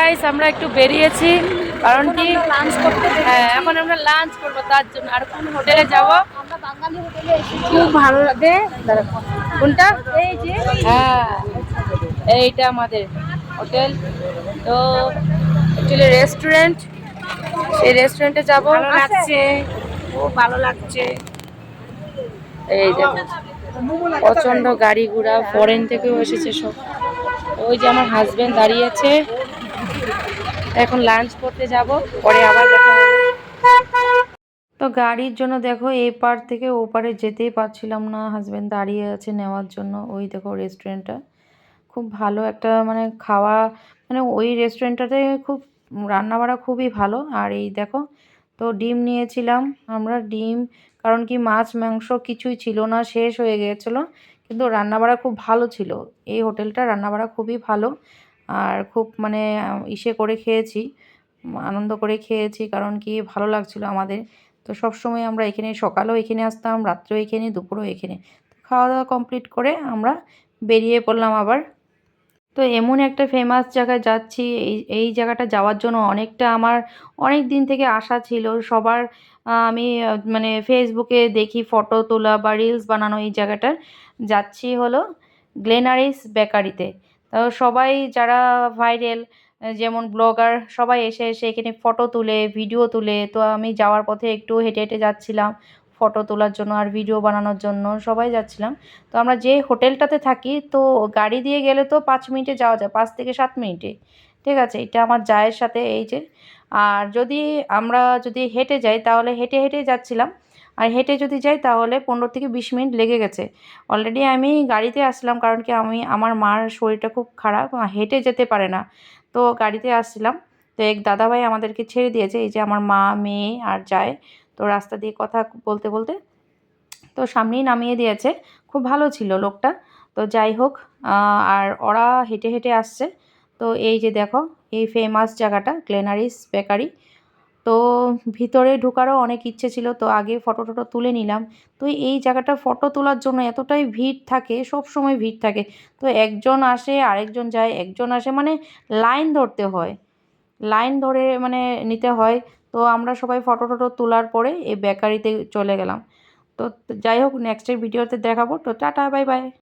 Guys আমরা একটু বেরিয়েছি কারণ কি লাঞ্চ করতে। হ্যাঁ এখন আমরা লাঞ্চ করবো তার জন্য। আর কোন হোটেলে যাব? আমরা বাঙালি হোটেলে এসেছি, খুব ভালো লাগে। কোনটা? এই যে হ্যাঁ এইটা আমাদের হোটেল। তো অ্যাকচুয়ালি রেস্টুরেন্ট, সেই রেস্টুরেন্টে যাব। ভালো লাগছে, খুব ভালো লাগছে। এই দেখো প্রচন্ড গাড়ি ঘোড়া, ফরেন থেকেও এসেছে সব। ওই যে আমার হাজবেন্ড দাঁড়িয়েছে, এখন লাঞ্চ করতে যাব, পরে আবার দেখা হবে। তো গাড়ির জন্য দেখো এই পার থেকে ও পারে যেতেই পারছিলাম না, হাজবেন্ড দাঁড়িয়ে আছে নেওয়ার জন্য। ওই দেখো রেস্টুরেন্টটা খুব ভালো একটা মানে খাওয়া, মানে ওই রেস্টুরেন্টটাতে খুব রান্না বাড়া খুবই ভালো। আর এই দেখো তো ডিম নিয়েছিলাম আমরা, ডিম, কারণ কি মাছ মাংস কিছুই ছিল না, শেষ হয়ে গিয়েছিলো। কিন্তু রান্নাবাড়া খুব ভালো ছিল, এই হোটেলটা রান্নাবাড়া খুবই ভালো। আর খুব মানে ইসে করে খেয়েছি, আনন্দ করে খেয়েছি, কারণ কি ভালো লাগছিল আমাদের। তো সব সময় আমরা এখানে সকালেও এখানে আসতাম, রাত্রেও এখানে, দুপুরেও এখানে। খাওয়া দাওয়া কমপ্লিট করে আমরা বেরিয়ে পড়লাম আবার। তো এমন একটা ফেমাস জায়গায় যাচ্ছি, এই জায়গাটা যাওয়ার জন্য অনেকটা আমার অনেক দিন থেকে আশা ছিল সবার। আমি মানে ফেসবুকে দেখি ফটো তোলা বা রিলস বানানো এই জায়গাটার। যাচ্ছি হলো গ্লেনারিস বেকারিতে। তো সবাই যারা ভাইরাল, যেমন ব্লগার, সবাই এসে এসে এখানে ফটো তুলে, ভিডিও তুলে। তো আমি যাওয়ার পথে একটু হেঁটে হেঁটে যাচ্ছিলাম ফটো তোলার জন্য আর ভিডিও বানানোর জন্য, সবাই যাচ্ছিলাম। তো আমরা যে হোটেলটাতে থাকি, তো গাড়ি দিয়ে গেলে তো 5 মিনিটে যাওয়া যায়, 5 থেকে 7 মিনিটে। ঠিক আছে, এটা আমার জায়ের সাথে এই যে। আর আমরা যদি হেঁটে যাই তাহলে হেঁটে হেঁটে যাচ্ছিলাম। আর হেঁটে যদি যাই তাহলে 15 থেকে 20 মিনিট লেগে গেছে। অলরেডি আমি গাড়িতে আসলাম, কারণ কি আমার মার শরীরটা খুব খারাপ, হেঁটে যেতে পারে না। তো গাড়িতে আসছিলাম। তো এক দাদাভাই আমাদেরকে ছেড়ে দিয়েছে, এই যে আমার মা, মেয়ে আর জায়। তো রাস্তা দিয়ে কথা বলতে বলতে তো সামনেই নামিয়ে দিয়েছে। খুব ভালো ছিল লোকটা। তো যাই হোক, আর ওরা হেঁটে হেঁটে আসছে। তো এই যে দেখো এই ফেমাস জায়গাটা গ্লেনারিস বেকারি। তো ভিতরে ঢোকারও অনেক ইচ্ছে ছিল, তো আগে ফটো টটো তুলে নিলাম। তো এই জায়গাটা ফটো তোলার জন্য এতটাই ভিড় থাকে, সব সময় ভিড় থাকে। তো একজন আসে আরেকজন যায়, একজন আসে, মানে লাইন ধরতে হয়, লাইন ধরে মানে নিতে হয়। তো আমরা সবাই ফটো টটো তোলার পরে এই বেকারিতে চলে গেলাম। তো যাই হোক, নেক্সটের ভিডিওতে দেখাবো। তো টাটা, বাই বাই।